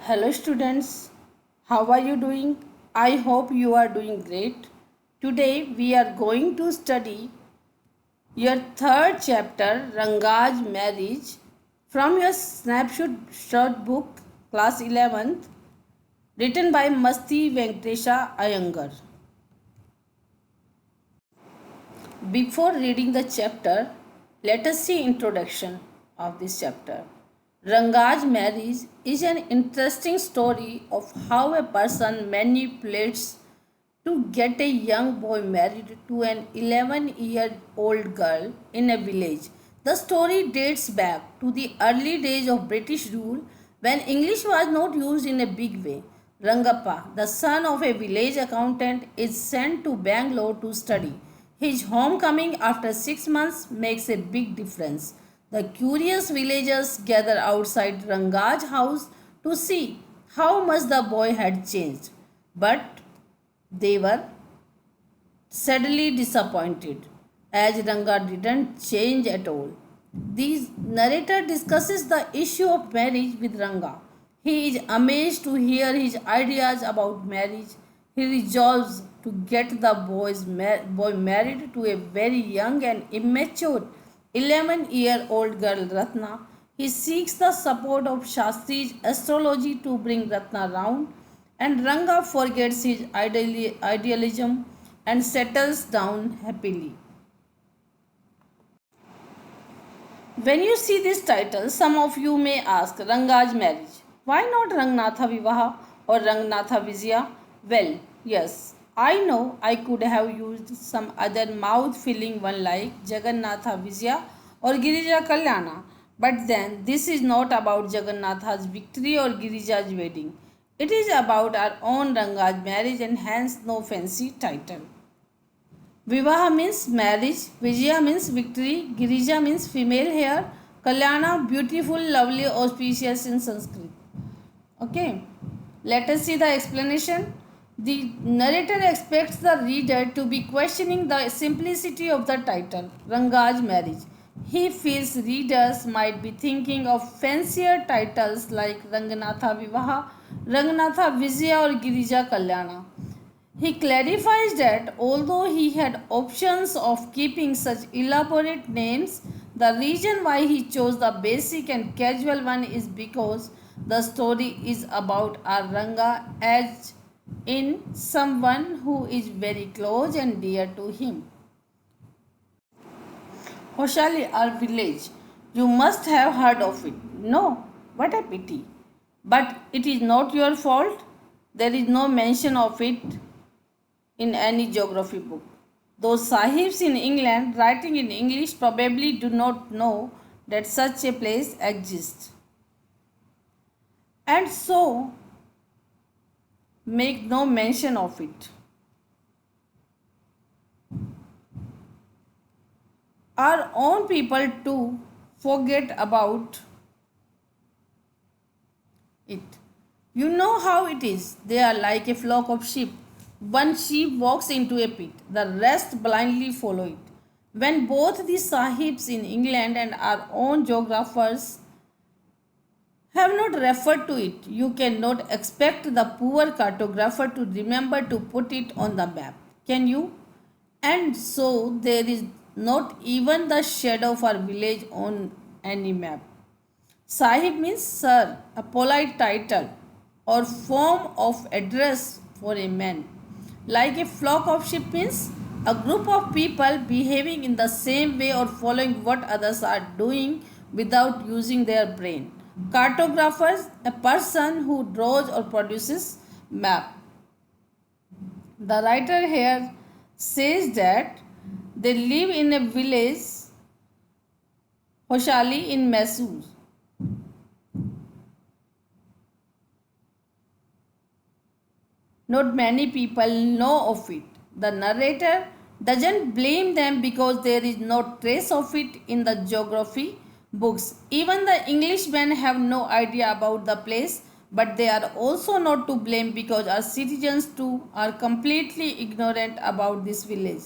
Hello students, how are you doing? I hope you are doing great. Today we are going to study your third chapter Rangaj marriage from your snapshot short book class 11th written by Masti Venkatesha Iyengar. Before reading the chapter, let us see introduction of this chapter. Rangaj marriage is an interesting story of how a person manipulates to get a young boy married to an 11-year-old girl in a village. The story dates back to the early days of British rule when English was not used in a big way. Rangappa, the son of a village accountant, is sent to Bangalore to study. His homecoming after 6 months makes a big difference. The curious villagers gather outside Rangaj's house to see how much the boy had changed. But they were sadly disappointed as Ranga didn't change at all. The narrator discusses the issue of marriage with Ranga. He is amazed to hear his ideas about marriage. He resolves to get the boy married to a very young and immature 11-year-old girl Ratna. He seeks the support of Shastri's astrology to bring Ratna round, and Ranga forgets his idealism and settles down happily. When you see this title, some of you may ask Ranga's marriage. Why not Rangnatha Vivaha or Rangnatha Vijaya? Well, yes, I know I could have used some other mouth filling one like Jagannatha Vijaya or Girija Kalyana. But then this is not about Jagannatha's victory or Girija's wedding. It is about our own Ranga's marriage and hence no fancy title. Vivaha means marriage, Vijaya means victory, Girija means female hair, Kalyana beautiful, lovely, auspicious in Sanskrit. Okay, let us see the explanation. The narrator expects the reader to be questioning the simplicity of the title, Rangaj marriage. He feels readers might be thinking of fancier titles like Ranganatha Vivaha, Ranganatha Vijaya or Girija Kalyana. He clarifies that although he had options of keeping such elaborate names, the reason why he chose the basic and casual one is because the story is about our Ranga as in someone who is very close and dear to him. Hoshali, our village. You must have heard of it. No, what a pity. But it is not your fault. There is no mention of it in any geography book. Those sahibs in England writing in English probably do not know that such a place exists. And so make no mention of it. Our own people too forget about it. You know how it is. They are like a flock of sheep. One sheep walks into a pit, the rest blindly follow it. When both the sahibs in England and our own geographers have not referred to it, you cannot expect the poor cartographer to remember to put it on the map. Can you? And so there is not even the shadow of our village on any map. Sahib means sir, a polite title or form of address for a man. Like a flock of sheep means a group of people behaving in the same way or following what others are doing without using their brain. Cartographers, a person who draws or produces map. The writer here says that they live in a village, Hoshali in Mysore. Not many people know of it. The narrator doesn't blame them because there is no trace of it in the geography books. Even the Englishmen have no idea about the place, but they are also not to blame because our citizens too are completely ignorant about this village.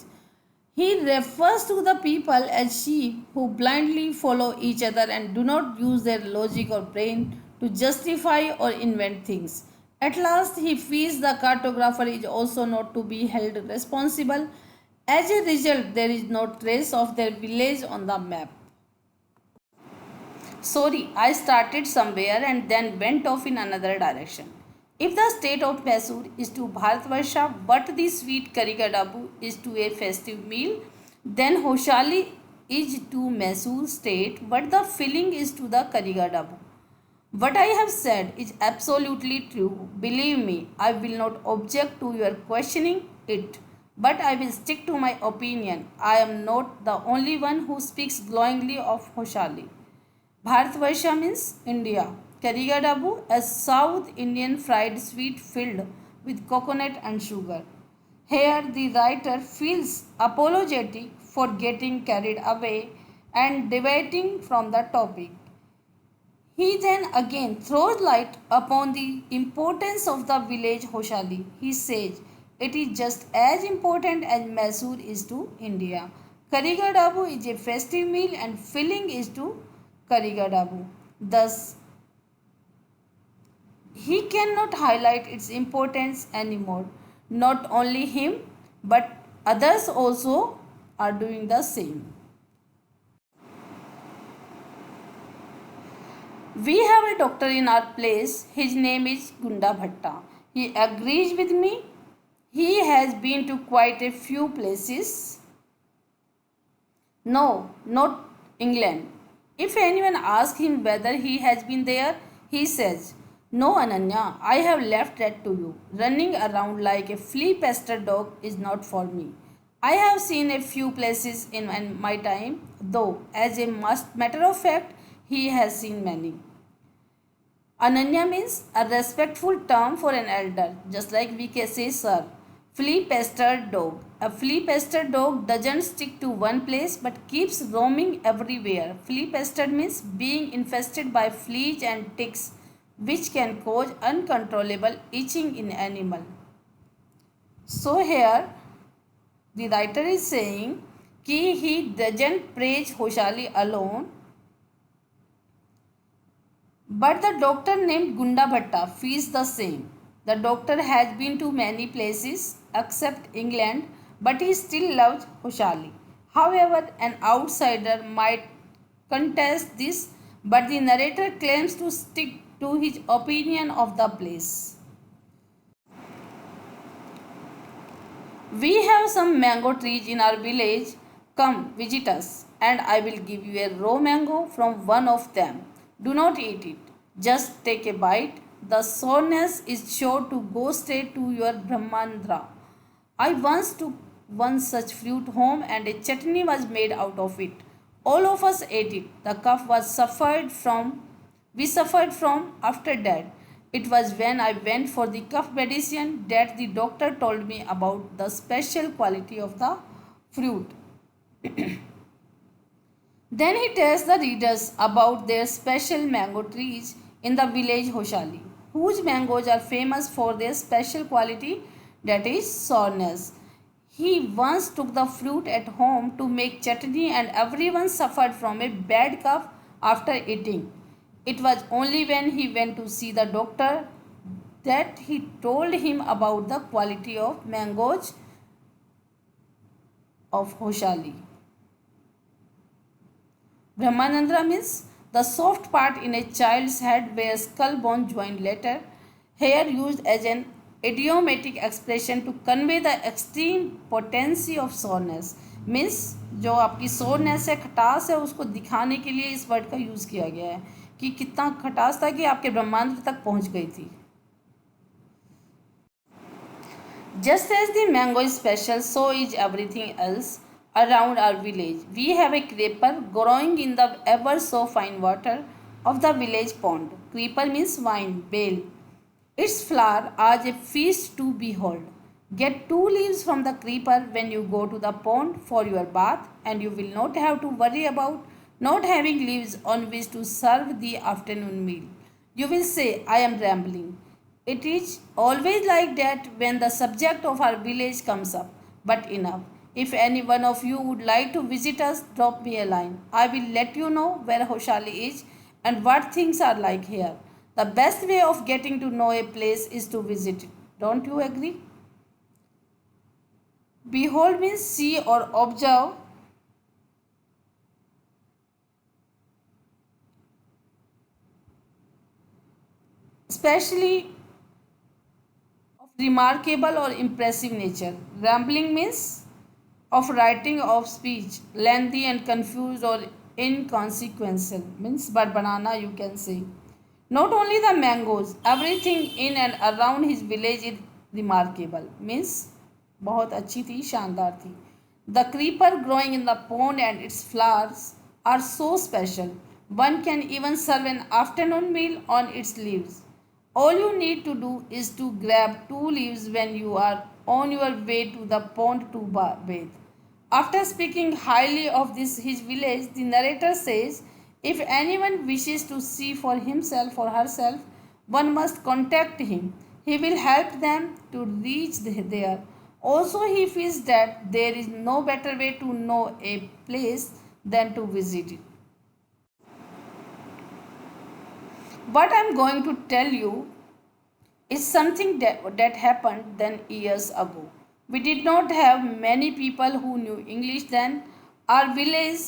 He refers to the people as sheep who blindly follow each other and do not use their logic or brain to justify or invent things. At last, he feels the cartographer is also not to be held responsible. As a result, there is no trace of their village on the map. Sorry, I started somewhere and then went off in another direction. If the state of Mysore is to Bharatvarsha what the sweet Karigadabu is to a festive meal, then Hoshali is to Mysore state what the filling is to the Karigadabu. What I have said is absolutely true. Believe me, I will not object to your questioning it, but I will stick to my opinion. I am not the only one who speaks glowingly of Hoshali. Bharatvarsha means India. Karigadabu, a South Indian fried sweet filled with coconut and sugar. Here, the writer feels apologetic for getting carried away and deviating from the topic. He then again throws light upon the importance of the village Hoshali. He says it is just as important as Mysore is to India. Karigadabu is a festive meal and filling is to Karigadabu. Thus, he cannot highlight its importance anymore. Not only him, but others also are doing the same. We have a doctor in our place. His name is Gunda Bhatta. He agrees with me. He has been to quite a few places. No, not England. If anyone asks him whether he has been there, he says, "No, Ananya, I have left that to you. Running around like a flea-pestered dog is not for me. I have seen a few places in my time, though, as a matter of fact, he has seen many." Ananya means a respectful term for an elder, just like we can say sir. Flea-pestered dog. A flea-pestered dog doesn't stick to one place but keeps roaming everywhere. Flea-pestered means being infested by fleas and ticks, which can cause uncontrollable itching in animal. So here, the writer is saying कि he doesn't praise Hoshali alone, but the doctor named Gunda Bhatta feels the same. The doctor has been to many places except England, but he still loves Hoshali. However, an outsider might contest this, but the narrator claims to stick to his opinion of the place. We have some mango trees in our village. Come visit us, and I will give you a raw mango from one of them. Do not eat it, just take a bite. The soreness is sure to go straight to your Brahmandra. I once took one such fruit home and a chutney was made out of it. All of us ate it. The cough was suffered from we suffered from after that. It was when I went for the cough medicine that the doctor told me about the special quality of the fruit. Then he tells the readers about their special mango trees in the village Hoshali, whose mangoes are famous for their special quality, that is sourness. He once took the fruit at home to make chutney and everyone suffered from a bad cough after eating. It was only when he went to see the doctor that he told him about the quality of mangoes of Hoshali. Brahmanandra means the soft part in a child's head where skull bone join later, here used as an idiomatic expression to convey the extreme potency of soreness. Means जो आपकी soreness है, खटास है, उसको दिखाने के लिए इस वर्ड का यूज़ किया गया है कि कितना खटास था कि आपके ब्रह्मांड तक पहुंच गई थी. Just as the mango is special, so is everything else around our village. We have a creeper growing in the ever so fine water of the village pond. Creeper means vine, bale. Its flower are a feast to behold. Get 2 leaves from the creeper when you go to the pond for your bath, and you will not have to worry about not having leaves on which to serve the afternoon meal. You will say, I am rambling. It is always like that when the subject of our village comes up. But enough. If any one of you would like to visit us, drop me a line. I will let you know where Hoshali is and what things are like here. The best way of getting to know a place is to visit it. Don't you agree? Behold means see or observe. Especially of remarkable or impressive nature. Rambling means of writing of speech, lengthy and confused or inconsequential, means but banana you can say. Not only the mangoes, everything in and around his village is remarkable, means बहुत अच्छी थी, शानदार थी. The creeper growing in the pond and its flowers are so special. One can even serve an afternoon meal on its leaves. All you need to do is to grab two leaves when you are on your way to the pond to bathe. After speaking highly of this his village, the narrator says, if anyone wishes to see for himself or herself, one must contact him. He will help them to reach there. Also, he feels that there is no better way to know a place than to visit it. What I am going to tell you is something that happened then years ago. We did not have many people who knew English then. Our village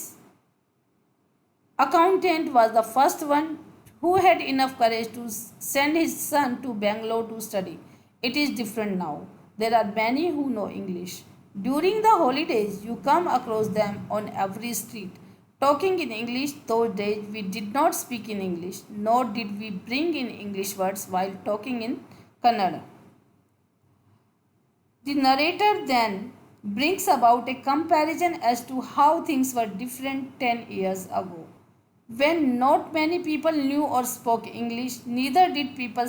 accountant was the first one who had enough courage to send his son to Bangalore to study. It is different now. There are many who know English. During the holidays, you come across them on every street. Talking in English, those days we did not speak in English, nor did we bring in English words while talking in Kannada. The narrator then brings about a comparison as to how things were different 10 years ago. When not many people knew or spoke English, neither did people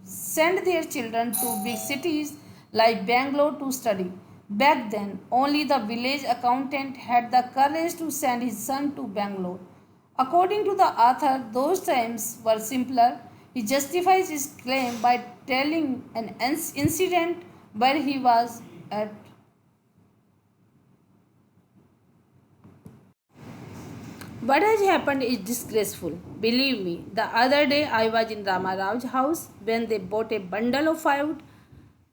send their children to big cities like Bangalore to study. Back then, only the village accountant had the courage to send his son to Bangalore. According to the author, those times were simpler. He justifies his claim by telling an incident where he was at. What has happened is disgraceful. Believe me, the other day I was in Rama Rao's house when they bought a bundle of firewood.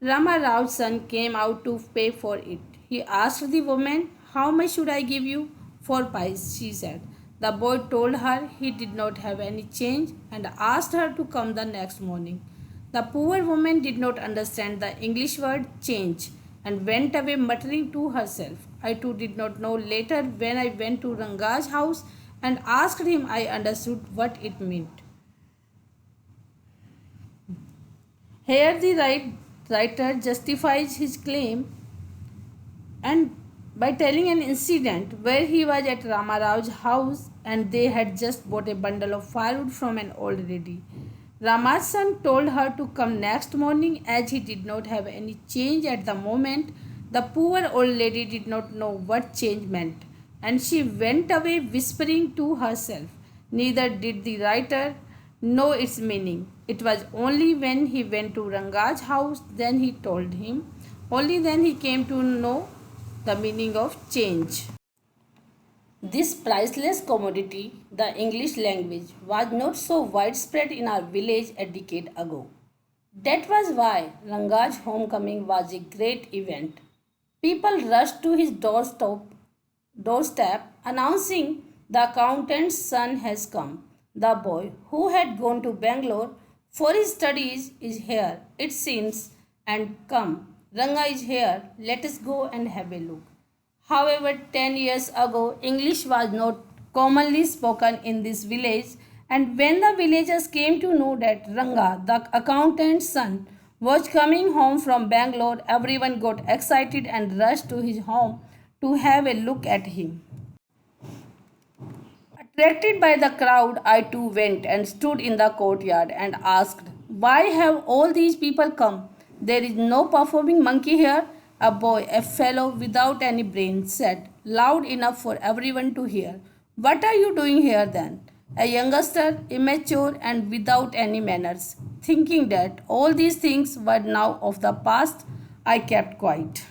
Rama Rao's son came out to pay for it. He asked the woman, how much should I give you? 4 pies, she said. The boy told her he did not have any change and asked her to come the next morning. The poor woman did not understand the English word change and went away muttering to herself. I too did not know. Later, when I went to Ranga's house and asked him, I understood what it meant. Here the writer justifies his claim and by telling an incident where he was at Rama Rao's house and they had just bought a bundle of firewood from an old lady. Rama's son told her to come next morning as he did not have any change at the moment. The poor old lady did not know what change meant and she went away whispering to herself. Neither did the writer know its meaning. It was only when he went to Ranga's house then he told him. Only then he came to know the meaning of change. This priceless commodity, the English language, was not so widespread in our village a decade ago. That was why Ranga's homecoming was a great event. People rushed to his doorstep announcing the accountant's son has come. The boy who had gone to Bangalore for his studies is here, it seems, and come. Ranga is here, let us go and have a look. However, 10 years ago, English was not commonly spoken in this village, and when the villagers came to know that Ranga, the accountant's son, was coming home from Bangalore, everyone got excited and rushed to his home to have a look at him. Attracted by the crowd, I too went and stood in the courtyard and asked, why have all these people come? There is no performing monkey here. A boy, a fellow without any brains, said, loud enough for everyone to hear. What are you doing here then? A youngster, immature and without any manners. Thinking that all these things were now of the past, I kept quiet.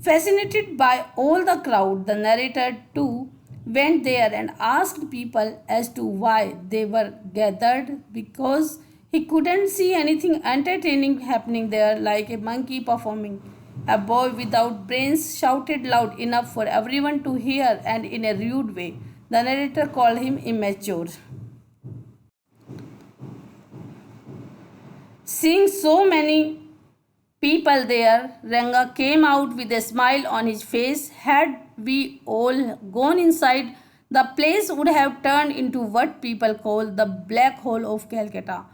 Fascinated by all the crowd, the narrator too went there and asked people as to why they were gathered because he couldn't see anything entertaining happening there, like a monkey performing. A boy without brains shouted loud enough for everyone to hear and in a rude way. The narrator called him immature. Seeing so many people there, Ranga came out with a smile on his face. Had we all gone inside, the place would have turned into what people call the black hole of Calcutta.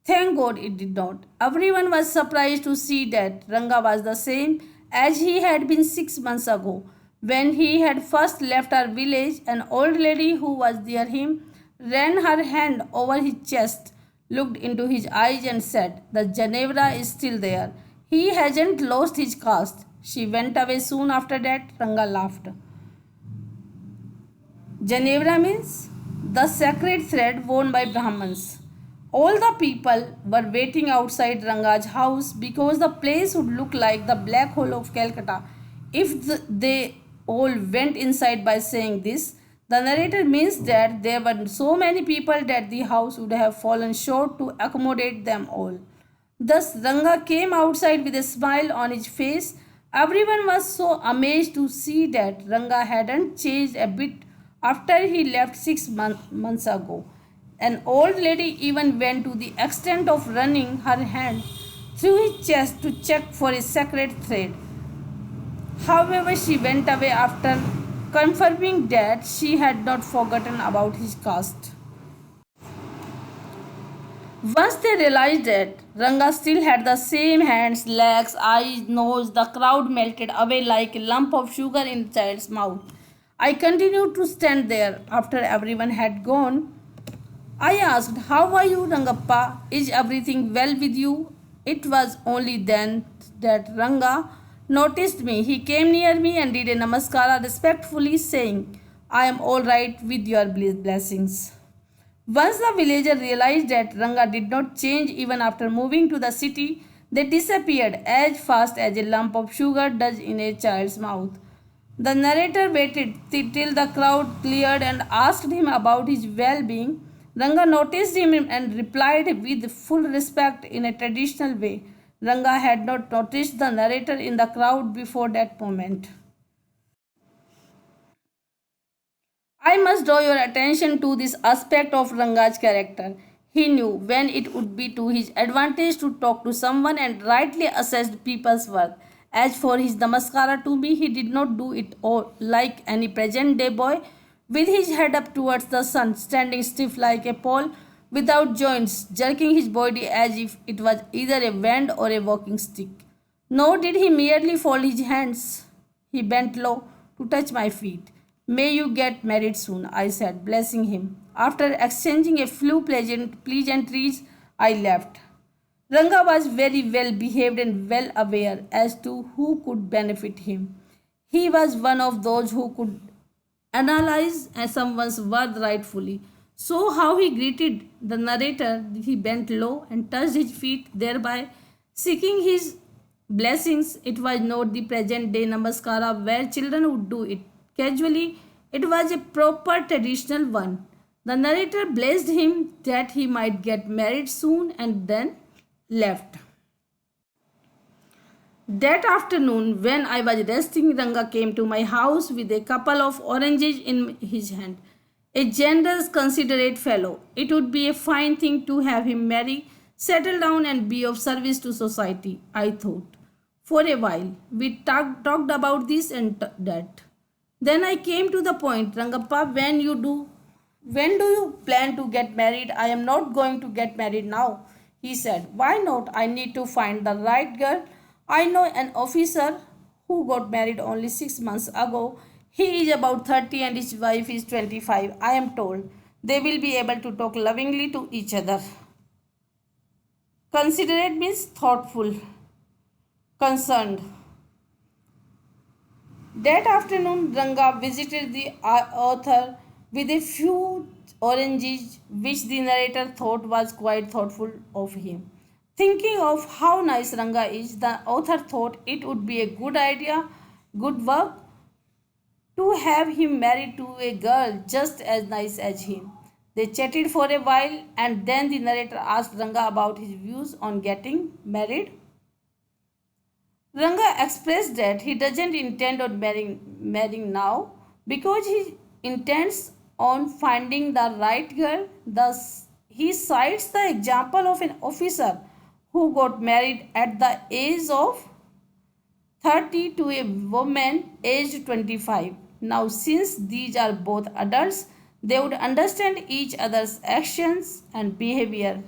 Thank God it did not. Everyone was surprised to see that Ranga was the same as he had been 6 months ago. When he had first left our village, an old lady who was near him ran her hand over his chest, looked into his eyes, and said, "The Ginevra is still there. He hasn't lost his caste." She went away soon after that. Ranga laughed. Ginevra means the sacred thread worn by Brahmins. All the people were waiting outside Ranga's house because the place would look like the black hole of Calcutta if they all went inside. By saying this, the narrator means that there were so many people that the house would have fallen short to accommodate them all. Thus, Ranga came outside with a smile on his face. Everyone was so amazed to see that Ranga hadn't changed a bit after he left 6 months ago. An old lady even went to the extent of running her hand through his chest to check for a sacred thread. However, she went away after confirming that she had not forgotten about his caste. Once they realized that Ranga still had the same hands, legs, eyes, nose, the crowd melted away like a lump of sugar in a child's mouth. I continued to stand there after everyone had gone. I asked, "How are you, Rangappa? Is everything well with you?" It was only then that Ranga noticed me. He came near me and did a namaskara respectfully, saying, "I am all right with your blessings." Once the villagers realized that Ranga did not change even after moving to the city, they disappeared as fast as a lump of sugar does in a child's mouth. The narrator waited till the crowd cleared and asked him about his well being. Ranga noticed him and replied with full respect in a traditional way. Ranga had not noticed the narrator in the crowd before that moment. I must draw your attention to this aspect of Ranga's character. He knew when it would be to his advantage to talk to someone and rightly assessed people's worth. As for his namaskara to me, he did not do it all like any present day boy, with his head up towards the sun, standing stiff like a pole, without joints, jerking his body as if it was either a wand or a walking stick. Nor did he merely fold his hands. He bent low to touch my feet. "May you get married soon," I said, blessing him. After exchanging a few pleasantries, I left. Ranga was very well behaved and well aware as to who could benefit him. He was one of those who could analyze someone's worth rightfully. So, how he greeted the narrator, he bent low and touched his feet, thereby seeking his blessings. It was not the present day namaskara where children would do it casually, it was a proper traditional one. The narrator blessed him that he might get married soon and then left. That afternoon, when I was resting, Ranga came to my house with a couple of oranges in his hand. A generous, considerate fellow. It would be a fine thing to have him marry, settle down, and be of service to society, I thought. For a while, we talked about this and that. Then I came to the point, "Rangappa, when do you plan to get married?" "I am not going to get married now," he said. "Why not?" "I need to find the right girl. I know an officer who got married only 6 months ago. He is about 30 and his wife is 25. I am told they will be able to talk lovingly to each other." Considerate means thoughtful, concerned. That afternoon, Ranga visited the author with a few oranges, which the narrator thought was quite thoughtful of him. Thinking of how nice Ranga is, the author thought it would be a good idea, good work to have him married to a girl just as nice as him. They chatted for a while and then the narrator asked Ranga about his views on getting married. Ranga expressed that he doesn't intend on marrying now because he intends on finding the right girl. Thus, he cites the example of an officer who got married at the age of 30 to a woman aged 25. Now, since these are both adults, they would understand each other's actions and behavior.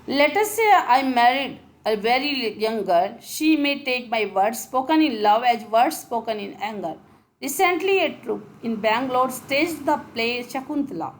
Let us say I married a very young girl. She may take my words spoken in love as words spoken in anger. Recently, a troupe in Bangalore staged the play Shakuntala.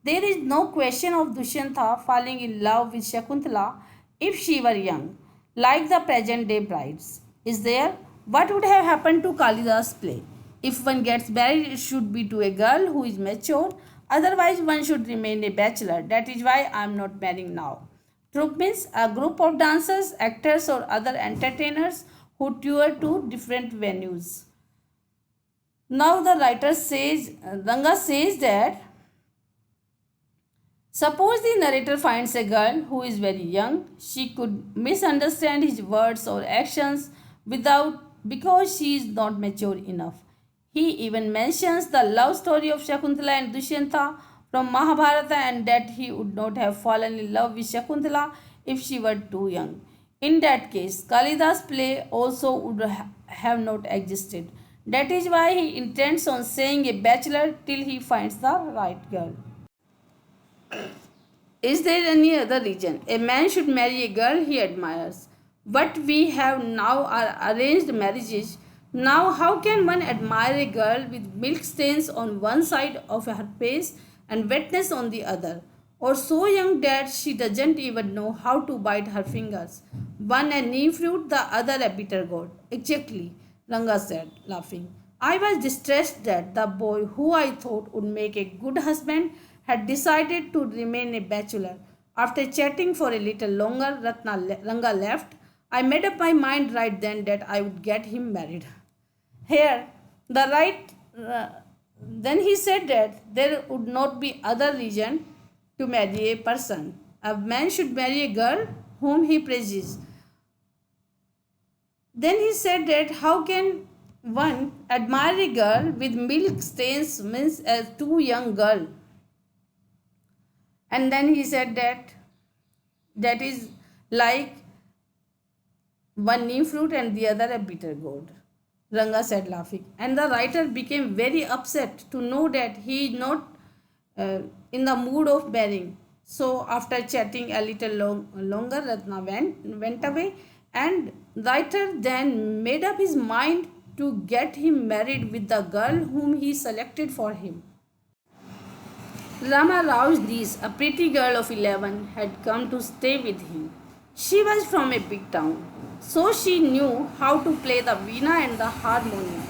There is no question of Dushyanta falling in love with Shakuntala if she were young, like the present day brides. Is there? What would have happened to Kalidas' play? If one gets married, it should be to a girl who is mature, otherwise, one should remain a bachelor. That is why I am not marrying now. Troupe means a group of dancers, actors, or other entertainers who tour to different venues. Now the writer says, Ranga says that suppose the narrator finds a girl who is very young, she could misunderstand his words or actions without because she is not mature enough. He even mentions the love story of Shakuntala and Dushyanta from Mahabharata and that he would not have fallen in love with Shakuntala if she were too young. In that case, Kalidas' play also would have not existed. That is why he intends on staying a bachelor till he finds the right girl. Is there any other reason? A man should marry a girl he admires. What we have now are arranged marriages. Now, how can one admire a girl with milk stains on one side of her face and wetness on the other? Or so young that she doesn't even know how to bite her fingers. One a neem fruit, the other a bitter gourd. Exactly, Ranga said, laughing. I was distressed that the boy who I thought would make a good husband had decided to remain a bachelor. After chatting for a little longer, Ranga left. I made up my mind right then that I would get him married. Here, the right. Then he said that there would not be other reason to marry a person. A man should marry a girl whom he praises. Then he said that how can one admire a girl with milk stains means a too young girl. And then he said that that is like one neem fruit and the other a bitter gourd. Ranga said laughing. And the writer became very upset to know that he is not in the mood of bearing. So after chatting a little longer, Ratna went away and writer then made up his mind to get him married with the girl whom he selected for him. Rama Rao's niece, a pretty girl of 11, had come to stay with him. She was from a big town, so she knew how to play the veena and the harmonium.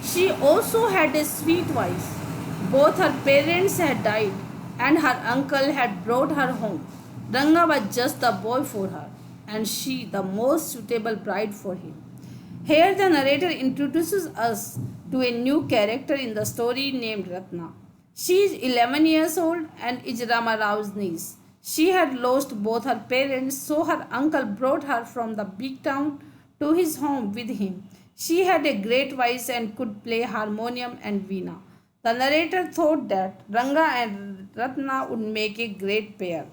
She also had a sweet voice. Both her parents had died, and her uncle had brought her home. Ranga was just the boy for her, and she the most suitable bride for him. Here, the narrator introduces us to a new character in the story named Ratna. She is 11 years old and is Rama Rao's niece. She had lost both her parents, so her uncle brought her from the big town to his home with him. She had a great voice and could play harmonium and veena. The narrator thought that Ranga and Ratna would make a great pair.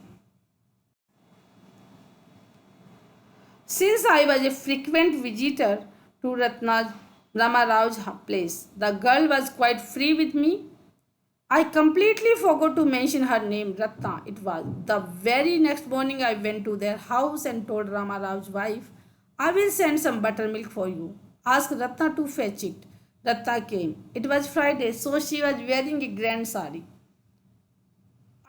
Since I was a frequent visitor to Rama Rao's place, the girl was quite free with me. I completely forgot to mention her name, Ratna. It was. The very next morning, I went to their house and told Rama Rao's wife, I will send some buttermilk for you. Ask Ratna to fetch it. Ratna came. It was Friday, so she was wearing a grand sari.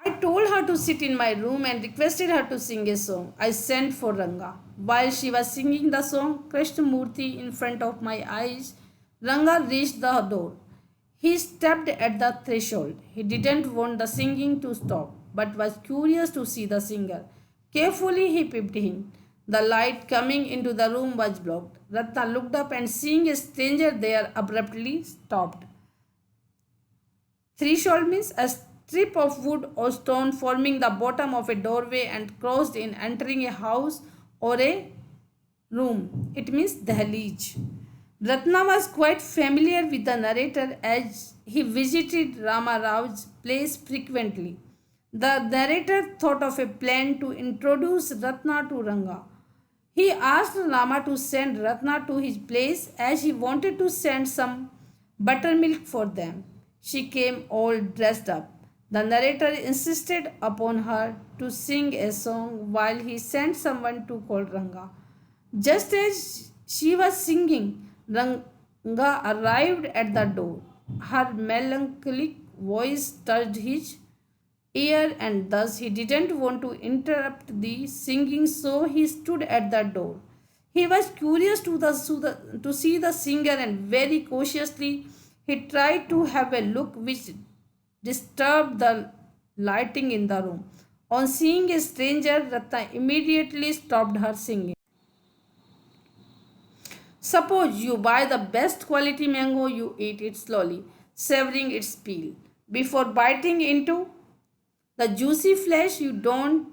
I told her to sit in my room and requested her to sing a song. I sent for Ranga. While she was singing the song, Krishnamurti in front of my eyes, Ranga reached the door. He stepped at the threshold. He didn't want the singing to stop, but was curious to see the singer. Carefully he peeped in. The light coming into the room was blocked. Ratna looked up and seeing a stranger there abruptly stopped. Threshold means a strip of wood or stone forming the bottom of a doorway and crossed in entering a house or a room. It means Dahleej. Ratna was quite familiar with the narrator as he visited Rama Rao's place frequently. The narrator thought of a plan to introduce Ratna to Ranga. He asked Rama to send Ratna to his place as he wanted to send some buttermilk for them. She came all dressed up. The narrator insisted upon her to sing a song while he sent someone to call Ranga. Just as she was singing, Ranga arrived at the door. Her melancholic voice touched his ear, and thus he didn't want to interrupt the singing, so he stood at the door. He was curious to see the singer, and very cautiously he tried to have a look which disturbed the lighting in the room. On seeing a stranger, Ratna immediately stopped her singing. Suppose you buy the best quality mango, you eat it slowly, savoring its peel. Before biting into the juicy flesh, you don't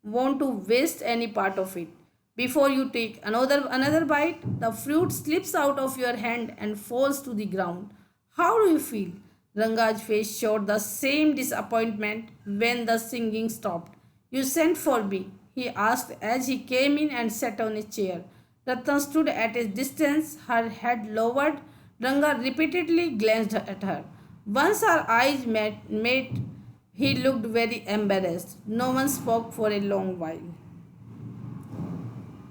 want to waste any part of it. Before you take another bite, the fruit slips out of your hand and falls to the ground. How do you feel? Ranga's face showed the same disappointment when the singing stopped. You sent for me, he asked as he came in and sat on a chair. Ratna stood at a distance, her head lowered. Ranga repeatedly glanced at her. Once our eyes met, he looked very embarrassed. No one spoke for a long while.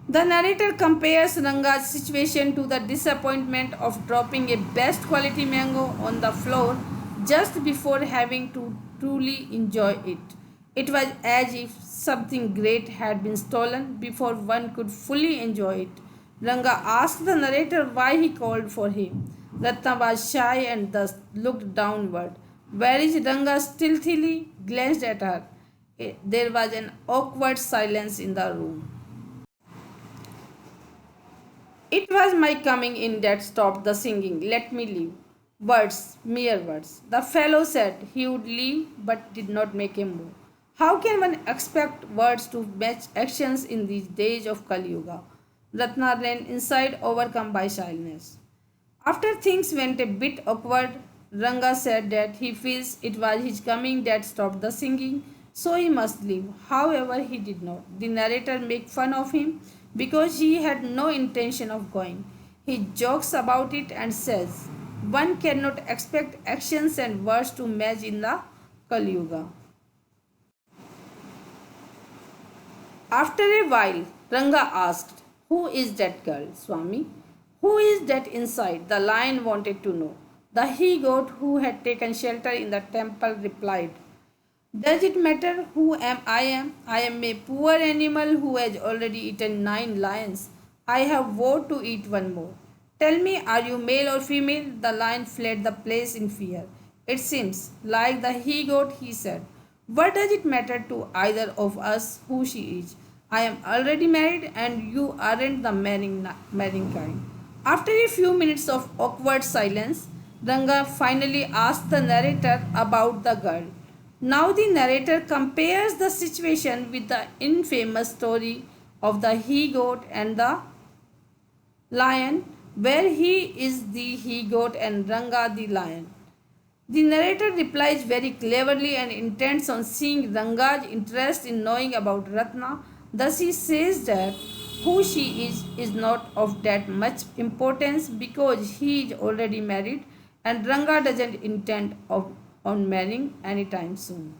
The narrator compares Ranga's situation to the disappointment of dropping a best quality mango on the floor just before having to truly enjoy it. It was as if something great had been stolen before one could fully enjoy it. Ranga asked the narrator why he called for him. Ratna was shy and thus looked downward, whereas Ranga stealthily glanced at her. There was an awkward silence in the room. It was my coming in that stopped the singing. Let me leave. Words, mere words. The fellow said he would leave but did not make a move. How can one expect words to match actions in these days of Kali Yuga? Ratna ran inside, overcome by shyness. After things went a bit awkward, Ranga said that he feels it was his coming that stopped the singing, so he must leave. However, he did not. The narrator makes fun of him because he had no intention of going. He jokes about it and says, one cannot expect actions and words to match in the Kali Yuga. After a while, Ranga asked, who is that girl, Swami? Who is that inside? The lion wanted to know. The he goat who had taken shelter in the temple replied, does it matter who am I am? I am a poor animal who has already eaten 9 lions. I have vowed to eat one more. Tell me, are you male or female? The lion fled the place in fear. It seems like the he goat, he said. What does it matter to either of us who she is? I am already married and you aren't the marrying kind. After a few minutes of awkward silence, Ranga finally asked the narrator about the girl. Now the narrator compares the situation with the infamous story of the he goat and the lion, where he is the he goat and Ranga the lion. The narrator replies very cleverly and intends on seeing Ranga's interest in knowing about Ratna. Thus he says that who she is not of that much importance because he is already married and Ranga doesn't intend on marrying anytime soon.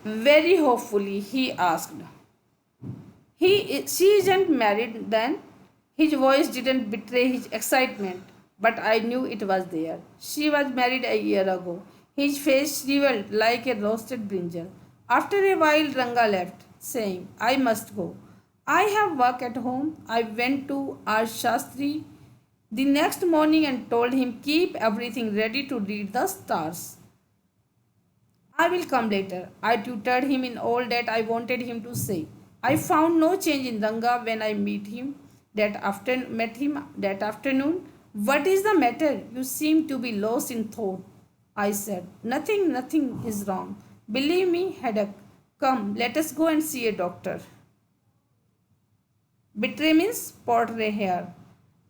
Very hopefully he asked, she isn't married then? His voice didn't betray his excitement, but I knew it was there. She was married a year ago. His face shriveled like a roasted brinjal. After a while, Ranga left, saying, I must go. I have work at home. I went to our Shastri the next morning and told him keep everything ready to read the stars. I will come later. I tutored him in all that I wanted him to say. I found no change in Ranga when I met him that afternoon. What is the matter? You seem to be lost in thought. I said, nothing is wrong. Believe me, headache. Come, let us go and see a doctor. Betray means portray hair.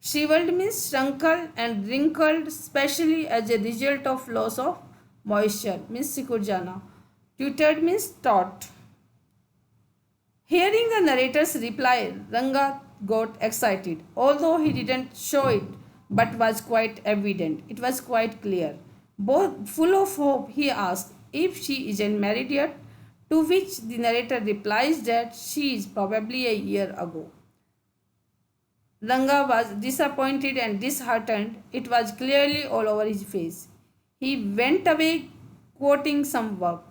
Shriveled means shrunken and wrinkled, especially as a result of loss of moisture, means sikurjana. Tutored means taught. Hearing the narrator's reply, Ranga got excited, although he didn't show it, but was quite evident. It was quite clear. Both full of hope, he asked if she isn't married yet, to which the narrator replies that she is probably a year ago. Ranga was disappointed and disheartened. It was clearly all over his face. He went away quoting some work.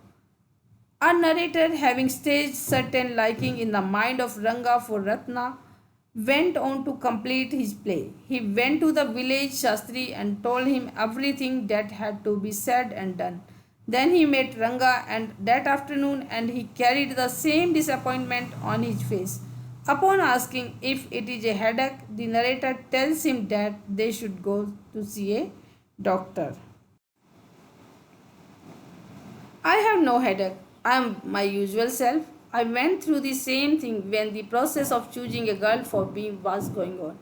A narrator, having staged certain liking in the mind of Ranga for Ratna, went on to complete his play. He went to the village Shastri and told him everything that had to be said and done. Then he met Ranga and that afternoon and he carried the same disappointment on his face. Upon asking if it is a headache, the narrator tells him that they should go to see a doctor. I have no headache. I am my usual self. I went through the same thing when the process of choosing a girl for me was going on.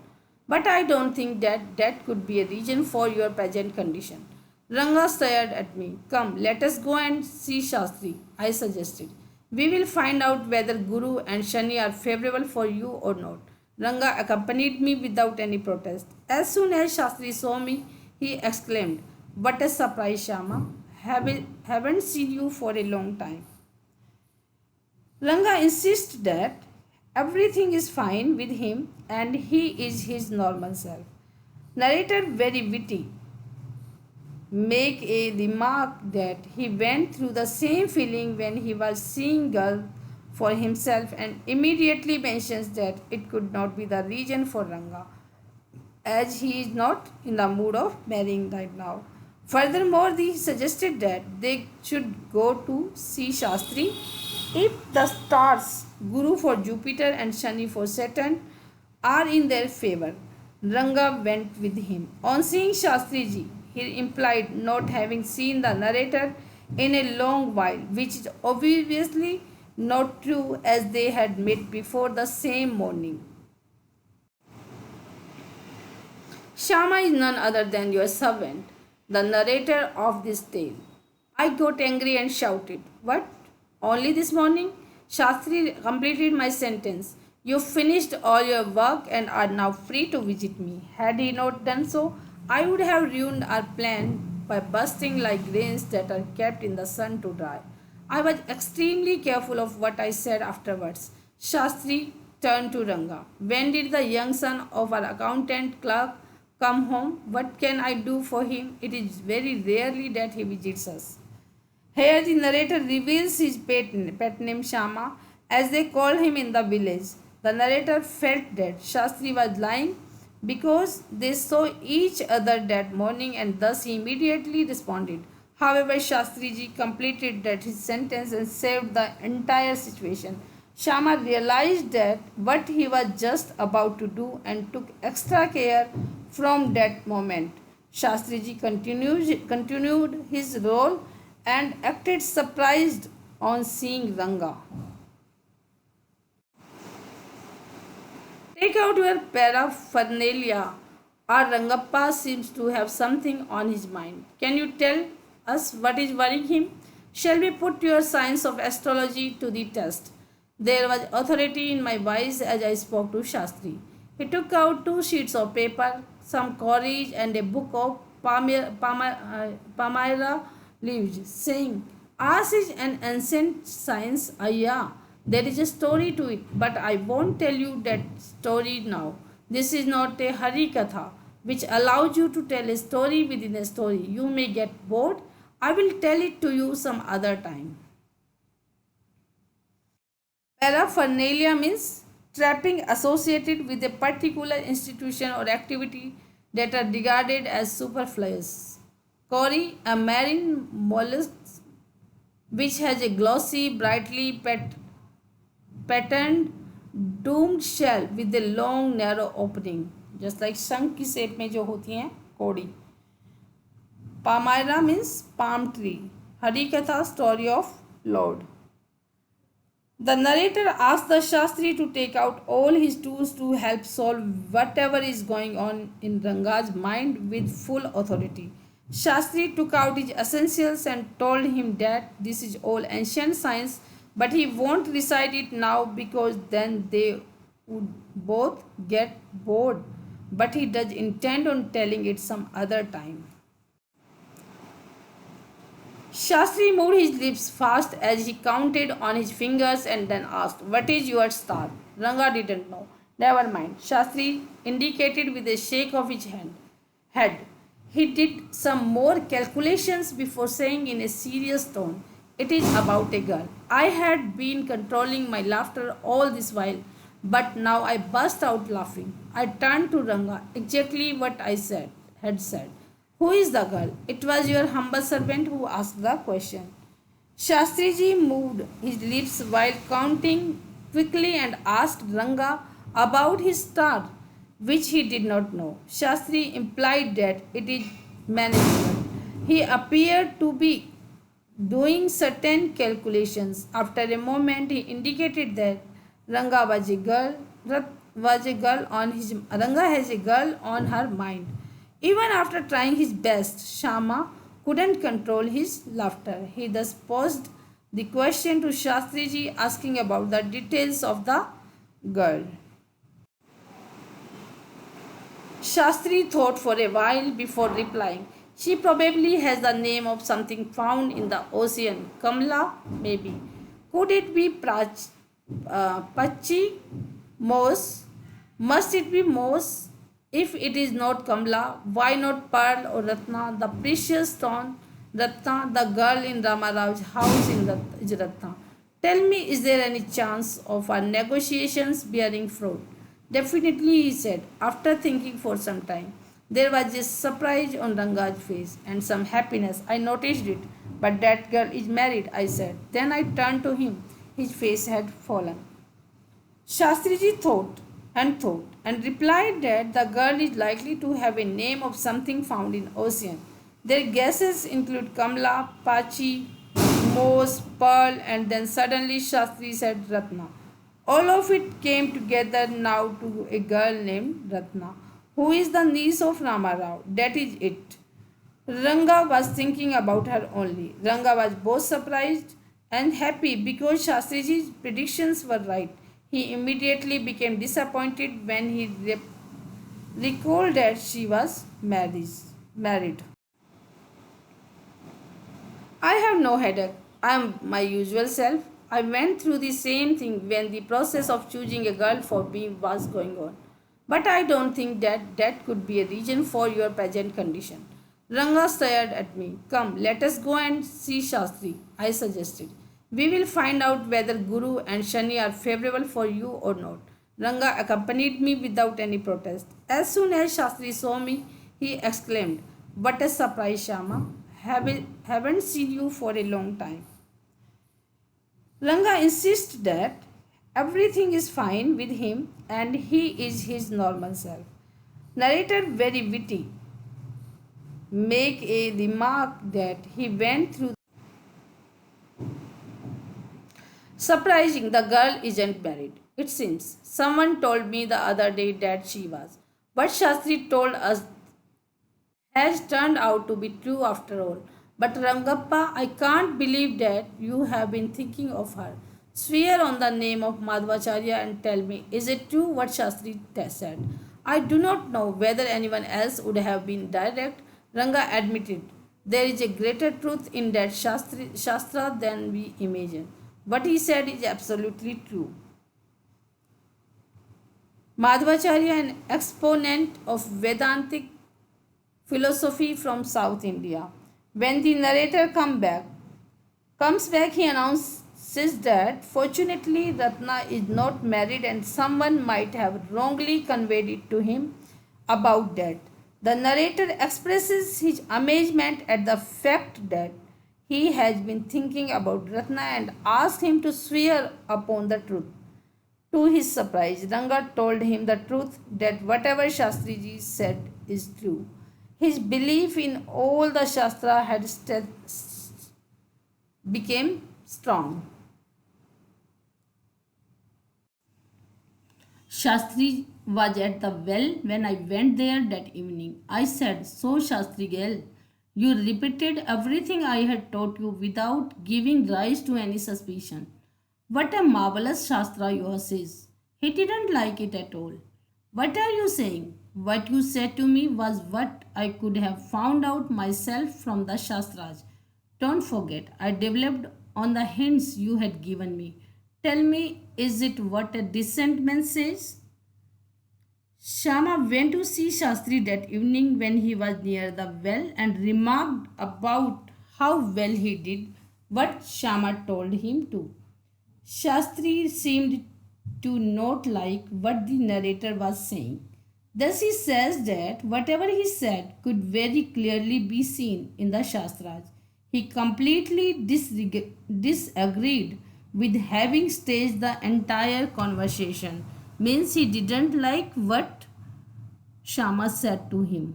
But I don't think that could be a reason for your present condition. Ranga stared at me. Come, let us go and see Shastri, I suggested. We will find out whether Guru and Shani are favorable for you or not. Ranga accompanied me without any protest. As soon as Shastri saw me, he exclaimed, what a surprise, Shama. Haven't seen you for a long time. Ranga insists that everything is fine with him and he is his normal self. Narrator, very witty, make a remark that he went through the same feeling when he was seeing girl for himself and immediately mentions that it could not be the reason for Ranga as he is not in the mood of marrying right now. Furthermore, he suggested that they should go to see Shastri if the stars, Guru for Jupiter and Shani for Saturn, are in their favor. Ranga went with him. On seeing Shastriji, he implied not having seen the narrator in a long while, which is obviously not true as they had met before the same morning. Shama is none other than your servant, the narrator of this tale. I got angry and shouted, what? Only this morning? Shastri completed my sentence. You finished all your work and are now free to visit me. Had he not done so, I would have ruined our plan by bursting like grains that are kept in the sun to dry. I was extremely careful of what I said afterwards. Shastri turned to Ranga. When did the young son of our accountant clerk come home? What can I do for him? It is very rarely that he visits us. Here the narrator reveals his pet name Shama as they call him in the village. The narrator felt that Shastri was lying because they saw each other that morning and thus he immediately responded. However, Shastriji completed that his sentence and saved the entire situation. Shama realized that what he was just about to do and took extra care from that moment. Shastriji continued his role and acted surprised on seeing Ranga. Take out your paraphernalia. Our Rangappa seems to have something on his mind. Can you tell us what is worrying him? Shall we put your science of astrology to the test? There was authority in my voice as I spoke to Shastri. He took out 2 sheets of paper, some courage, and a book of Palmyra leaves, saying, ours is an ancient science, yeah. There is a story to it, but I won't tell you that story now. This is not a Hari Katha, which allows you to tell a story within a story. You may get bored. I will tell it to you some other time. Paraphernalia means trapping associated with a particular institution or activity that are regarded as superfluous. Cory, a marine mollusk, which has a glossy, brightly patterned domed shell with a long narrow opening, just like शंख की shape में जो होती हैं कोड़ी. Palmyra means palm tree. Harikatha, story of Lord. The narrator asks the Shastri to take out all his tools to help solve whatever is going on in Ranga's mind with full authority. Shastri took out his essentials and told him that this is all ancient science, but he won't recite it now because then they would both get bored. But he does intend on telling it some other time. Shastri moved his lips fast as he counted on his fingers and then asked, "What is your star?" Ranga didn't know. "Never mind," Shastri indicated with a shake of his head. He did some more calculations before saying in a serious tone, "It is about a girl." I had been controlling my laughter all this while, but now I burst out laughing. I turned to Ranga, exactly what I had said. "Who is the girl?" "It was your humble servant who asked the question." Shastriji moved his lips while counting quickly and asked Ranga about his star, which he did not know. Shastri implied that it is manageable. He appeared to be doing certain calculations. After a moment, he indicated that Ranga was a girl. Ranga has a girl on her mind. Even after trying his best, Shama couldn't control his laughter. He thus posed the question to Shastriji, asking about the details of the girl. Shastri thought for a while before replying. "She probably has the name of something found in the ocean. Kamla, maybe. Could it be Pachi? Moss? Must it be Moss? If it is not Kamla, why not Pearl or Ratna, the precious stone? Ratna, the girl in Ramarao's house is Ratna. Tell me, is there any chance of our negotiations bearing fruit?" "Definitely," he said, after thinking for some time. There was a surprise on Ranga's face and some happiness. "I noticed it. But that girl is married," I said. Then I turned to him. His face had fallen. Shastriji thought and replied that the girl is likely to have a name of something found in ocean. Their guesses include Kamla, Pachi, Mose, Pearl, and then suddenly Shastri said Ratna. All of it came together now to a girl named Ratna, who is the niece of Ramarao. That is it. Ranga was thinking about her only. Ranga was both surprised and happy because Shastriji's predictions were right. He immediately became disappointed when he recalled that she was married. "I have no headache. I am my usual self. I went through the same thing when the process of choosing a girl for me was going on. But I don't think that could be a reason for your present condition." Ranga stared at me. "Come, let us go and see Shastri," I suggested. "We will find out whether Guru and Shani are favorable for you or not." Ranga accompanied me without any protest. As soon as Shastri saw me, he exclaimed, "What a surprise, Shama. Haven't seen you for a long time." Ranga insists that everything is fine with him and he is his normal self. Narrator, very witty, make a remark that he went through. Surprising, the girl isn't married. It seems. Someone told me the other day that she was. What Shastri told us has turned out to be true after all. But Rangappa, I can't believe that you have been thinking of her. Swear on the name of Madhvacharya and tell me, is it true what Shastri said? I do not know whether anyone else would have been direct. Ranga admitted, there is a greater truth in that Shastra than we imagine. What he said is absolutely true. Madhvacharya, an exponent of Vedantic philosophy from South India. When the narrator comes back, he announces that fortunately Ratna is not married and someone might have wrongly conveyed it to him about that. The narrator expresses his amazement at the fact that he has been thinking about Ratna and asked him to swear upon the truth. To his surprise, Ranga told him the truth that whatever Shastriji said is true. His belief in all the Shastra had became strong. Shastri was at the well when I went there that evening. I said, "So, Shastri girl, you repeated everything I had taught you without giving rise to any suspicion. What a marvelous Shastra yours is." He didn't like it at all. "What are you saying? What you said to me was what I could have found out myself from the Shastras. Don't forget, I developed on the hints you had given me. Tell me, is it what a decent man says?" Shama went to see Shastri that evening when he was near the well and remarked about how well he did what Shama told him to. Shastri seemed to not like what the narrator was saying. Thus, he says that whatever he said could very clearly be seen in the Shastras. He completely disagreed with having staged the entire conversation. Means he didn't like what Shama said to him.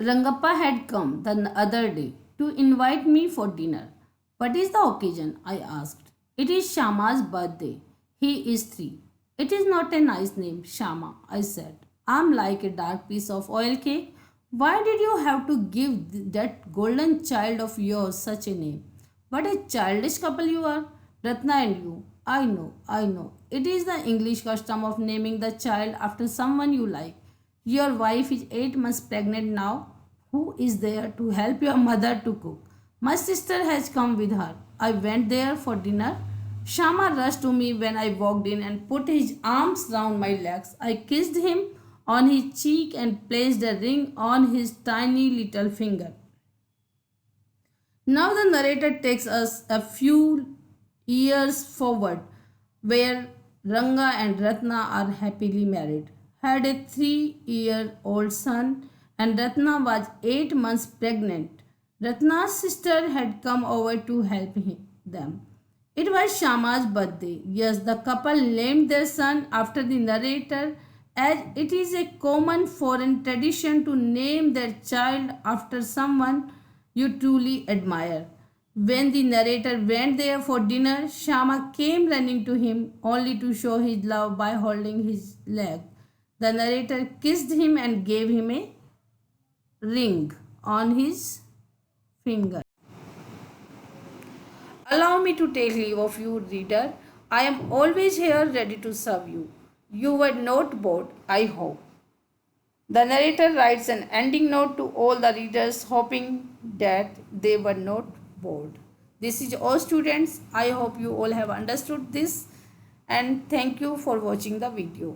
Rangappa had come the other day to invite me for dinner. "What is the occasion?" I asked. "It is Shama's birthday. He is 3. "It is not a nice name, Shama," I said. "I'm like a dark piece of oil cake. Why did you have to give that golden child of yours such a name? What a childish couple you are, Ratna and you." I know. It is the English custom of naming the child after someone you like. Your wife is 8 months pregnant now. Who is there to help your mother to cook? My sister has come with her. I went there for dinner. Shama rushed to me when I walked in and put his arms round my legs. I kissed him on his cheek and placed a ring on his tiny little finger. Now the narrator takes us a few years forward where Ranga and Ratna are happily married, had a 3-year-old son, and Ratna was 8 months pregnant. Ratna's sister had come over to help them. It was Shama's birthday. Yes, the couple named their son after the narrator, as it is a common foreign tradition to name their child after someone you truly admire. When the narrator went there for dinner, Shama came running to him only to show his love by holding his leg. The narrator kissed him and gave him a ring on his finger. Allow me to take leave of you, reader. I am always here ready to serve you. You were not bored, I hope. The narrator writes an ending note to all the readers, hoping that they were not bored. This is all, students. I hope you all have understood this, and thank you for watching the video.